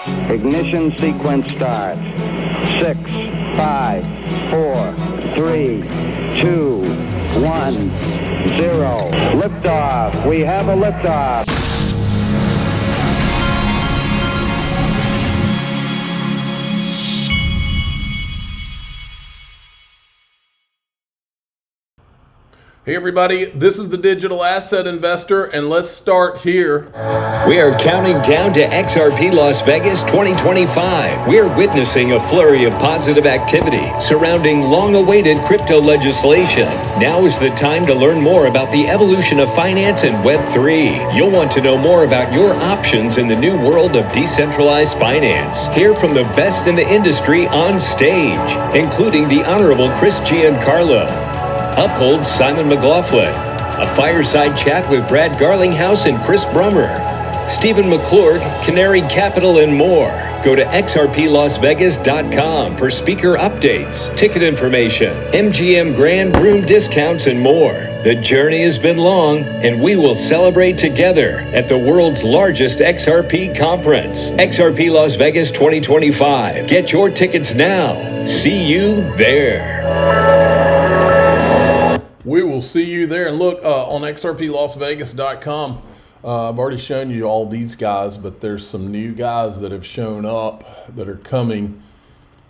Ignition sequence start. 6, 5, 4, 3, 2, 1, 0. Liftoff. We have a liftoff. Hey everybody, this is the Digital Asset Investor, and let's start here. We are counting down to XRP Las Vegas 2025. We're witnessing a flurry of positive activity surrounding long-awaited crypto legislation. Now is the time to learn more about the evolution of finance and Web3. You'll want to know more about your options in the new world of decentralized finance. Hear from the best in the industry on stage, including the Honorable Chris Giancarlo, Uphold Simon McLaughlin, a fireside chat with Brad Garlinghouse and Chris Brummer, Stephen McClurg, Canary Capital, and more. Go to XRPLasVegas.com for speaker updates, ticket information, MGM Grand Room discounts, and more. The journey has been long, and we will celebrate together at the world's largest XRP conference, XRP Las Vegas 2025. Get your tickets now. See you there. We will see you there. And look, on XRPLasVegas.com, I've already shown you all these guys, but there's some new guys that have shown up that are coming.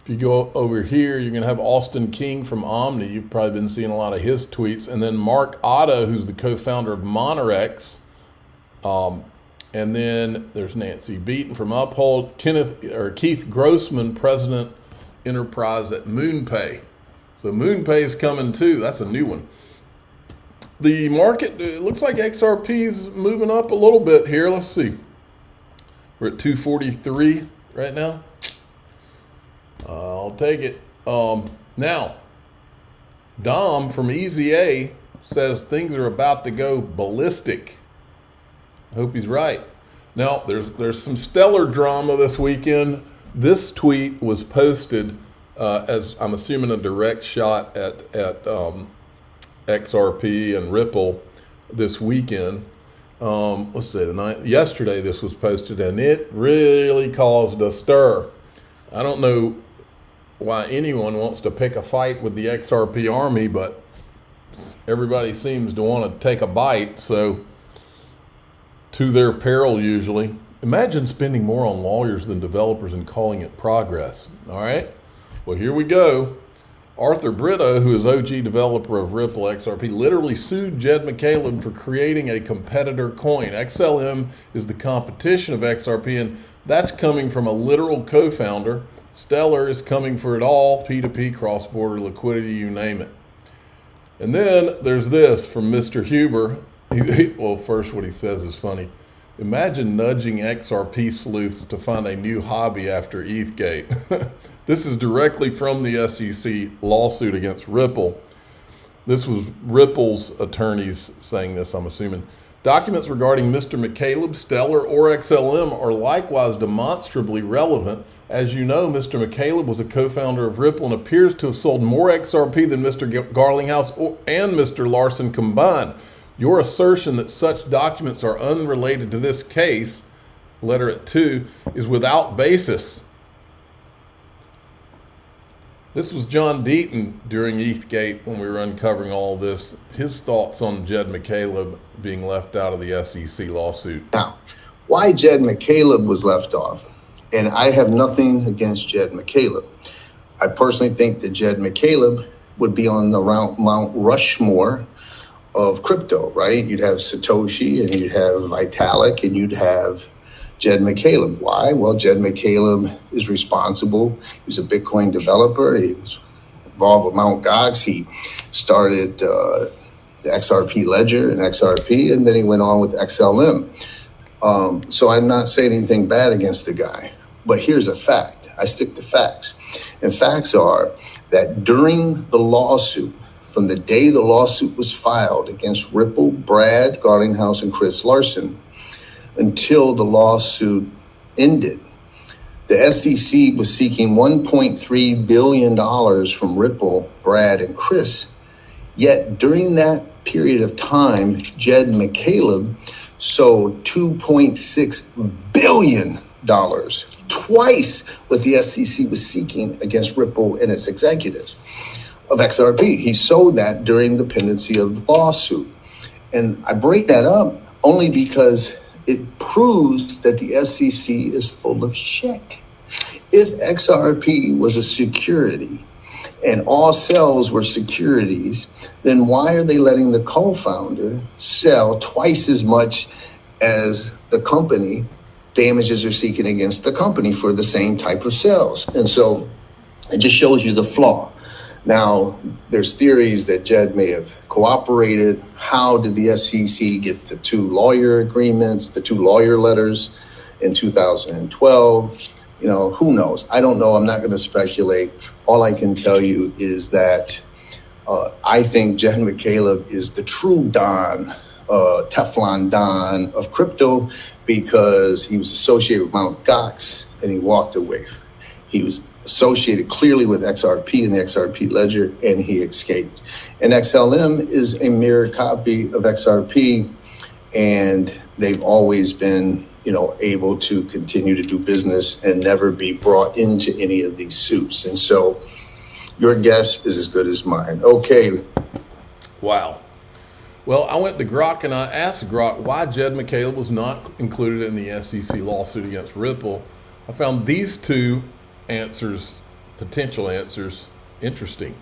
If you go over here, you're going to have Austin King from Omni. You've probably been seeing a lot of his tweets. And then Mark Otto, who's the co-founder of Monerex. And then there's Nancy Beaton from Uphold. Keith Grossman, President Enterprise at MoonPay. So MoonPay is coming too. That's a new one. The market, it looks like XRP is moving up a little bit here. Let's see. We're at 243 right now. I'll take it. Now, Dom from EZA says things are about to go ballistic. I hope he's right. Now, there's some stellar drama this weekend. This tweet was posted as I'm assuming a direct shot at XRP and Ripple this weekend. What's today, the 9th? Yesterday this was posted, and it really caused a stir. I don't know why anyone wants to pick a fight with the XRP army, but everybody seems to want to take a bite, so to their peril usually. Imagine spending more on lawyers than developers and calling it progress. All right? Well, here we go. Arthur Brito, who is OG developer of Ripple XRP, literally sued Jed McCaleb for creating a competitor coin. XLM is the competition of XRP, and that's coming from a literal co-founder. Stellar is coming for it all, P2P, cross-border liquidity, you name it. And then there's this from Mr. Huber. Well, first what he says is funny. Imagine nudging XRP sleuths to find a new hobby after ETHgate. This is directly from the SEC lawsuit against Ripple. This was Ripple's attorneys saying this, I'm assuming. Documents regarding Mr. McCaleb, Stellar, or XLM are likewise demonstrably relevant. As you know, Mr. McCaleb was a co-founder of Ripple and appears to have sold more XRP than Mr. Garlinghouse and Mr. Larson combined. Your assertion that such documents are unrelated to this case, letter at 2, is without basis. This was John Deaton during ETHgate when we were uncovering all this. His thoughts on Jed McCaleb being left out of the SEC lawsuit. Now, why Jed McCaleb was left off, and I have nothing against Jed McCaleb. I personally think that Jed McCaleb would be on the Mount Rushmore of crypto, right? You'd have Satoshi, and you'd have Vitalik, and you'd have Jed McCaleb. Why? Well, Jed McCaleb is responsible. He was a Bitcoin developer. He was involved with Mt. Gox. He started the XRP ledger and XRP, and then he went on with XLM. So I'm not saying anything bad against the guy, but here's a fact. I stick to facts. And facts are that during the lawsuit, from the day the lawsuit was filed against Ripple, Brad Garlinghouse, and Chris Larson, until the lawsuit ended, the SEC was seeking $1.3 billion from Ripple, Brad, and Chris. Yet during that period of time, Jed McCaleb sold $2.6 billion twice what the SEC was seeking against Ripple and its executives of XRP. He sold that during the pendency of the lawsuit. And I bring that up only because it proves that the SEC is full of shit. If XRP was a security and all cells were securities, then why are they letting the co-founder sell twice as much as the company damages are seeking against the company for the same type of cells? And so it just shows you the flaw. Now, there's theories that Jed may have cooperated. How did the SEC get the 2 lawyer agreements, the 2 lawyer letters in 2012? You know, who knows? I don't know. I'm not going to speculate. All I can tell you is that I think Jed McCaleb is the true Don, Teflon Don of crypto, because he was associated with Mt. Gox and he walked away. He was associated clearly with XRP and the XRP ledger, and he escaped. And XLM is a mirror copy of XRP, and they've always been, you know, able to continue to do business and never be brought into any of these suits. And so your guess is as good as mine. Okay. Wow. Well, I went to Grok and I asked Grok why Jed McCaleb was not included in the SEC lawsuit against Ripple. I found these 2 answers, potential answers, interesting.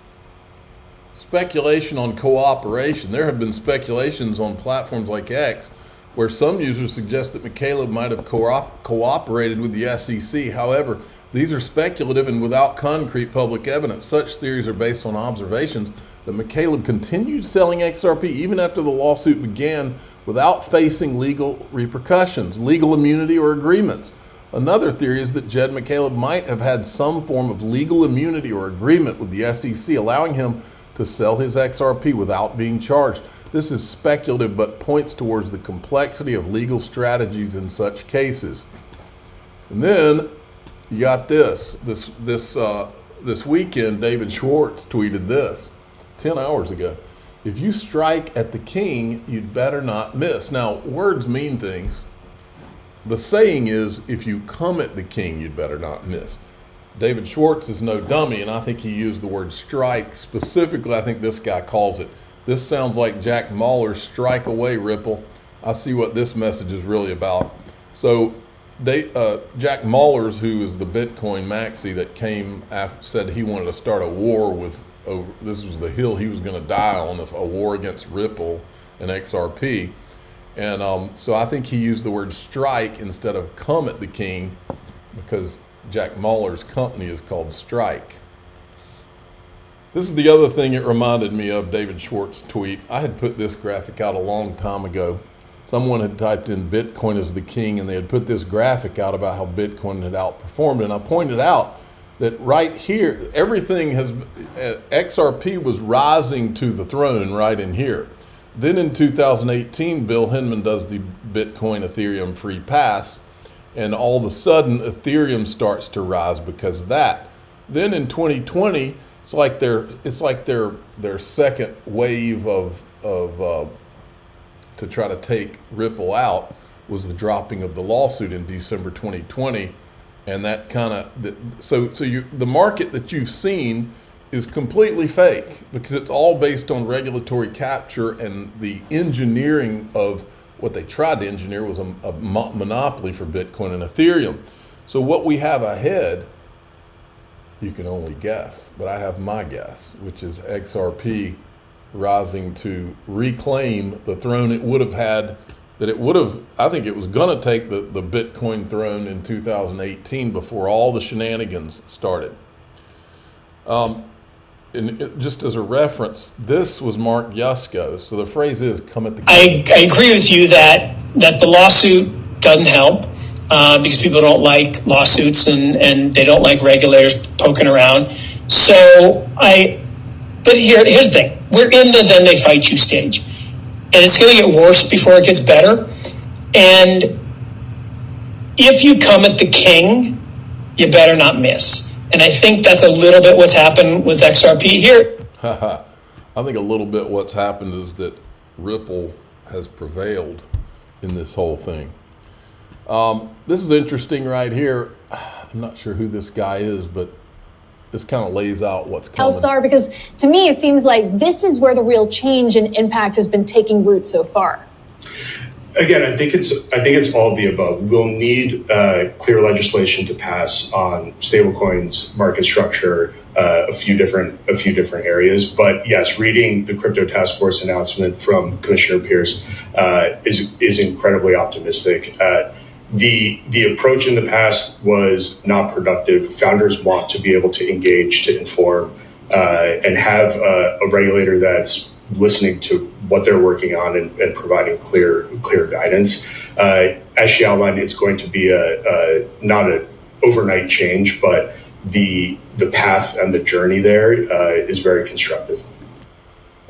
Speculation on cooperation. There have been speculations on platforms like X where some users suggest that McCaleb might have cooperated with the SEC. However, these are speculative and without concrete public evidence. Such theories are based on observations that McCaleb continued selling XRP even after the lawsuit began without facing legal repercussions, legal immunity, or agreements. Another theory is that Jed McCaleb might have had some form of legal immunity or agreement with the SEC, allowing him to sell his XRP without being charged. This is speculative, but points towards the complexity of legal strategies in such cases. And then you got this weekend, David Schwartz tweeted this 10 hours ago. If you strike at the king, you'd better not miss. Now, words mean things. The saying is, if you come at the king, you'd better not miss. David Schwartz is no dummy, and I think he used the word strike specifically. I think this guy calls it. This sounds like Jack Mallers' strike away, Ripple. I see what this message is really about. So Jack Mallers, who is the Bitcoin maxi that came after, said he wanted to start a war with, this was the hill he was going to die on, a war against Ripple and XRP. And so I think he used the word strike instead of come at the king, because Jack Mallers' company is called Strike. This is the other thing it reminded me of, David Schwartz's tweet. I had put this graphic out a long time ago. Someone had typed in Bitcoin as the king, and they had put this graphic out about how Bitcoin had outperformed. And I pointed out that right here, everything has, XRP was rising to the throne right in here. Then in 2018, Bill Hinman does the Bitcoin Ethereum free pass, and all of a sudden Ethereum starts to rise because of that. Then in 2020, it's like their second wave of to try to take Ripple out was the dropping of the lawsuit in December 2020, and that kind of the market that you've seen is completely fake, because it's all based on regulatory capture, and the engineering of what they tried to engineer was a monopoly for Bitcoin and Ethereum. So what we have ahead, you can only guess, but I have my guess, which is XRP rising to reclaim the throne it would have had, I think it was going to take the Bitcoin throne in 2018 before all the shenanigans started. And just as a reference, this was Mark Yusko. So the phrase is, come at the king. I agree with you that the lawsuit doesn't help because people don't like lawsuits and they don't like regulators poking around. But here's the thing. We're in the then they fight you stage. And it's going to get worse before it gets better. And if you come at the king, you better not miss. And I think that's a little bit what's happened with XRP here. I think a little bit what's happened is that Ripple has prevailed in this whole thing. This is interesting right here. I'm not sure who this guy is, but this kind of lays out what's coming. Elstar, because to me it seems like this is where the real change and impact has been taking root so far. Again, I think it's all of the above. We'll need clear legislation to pass on stablecoins, market structure, a few different areas. But yes, reading the crypto task force announcement from Commissioner Pierce is incredibly optimistic. The approach in the past was not productive. Founders want to be able to engage, to inform, and have a regulator that's listening to what they're working on and providing clear guidance. As she outlined, it's going to be not an overnight change, but the path and the journey there is very constructive.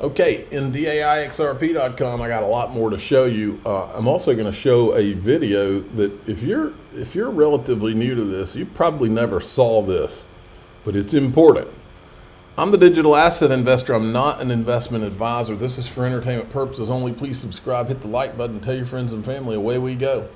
Okay, in DAIXRP.com, I got a lot more to show you. I'm also going to show a video that if you're relatively new to this, you probably never saw this, but it's important. I'm the digital asset investor. I'm not an investment advisor. This is for entertainment purposes only. Please subscribe, hit the like button, tell your friends and family. Away we go.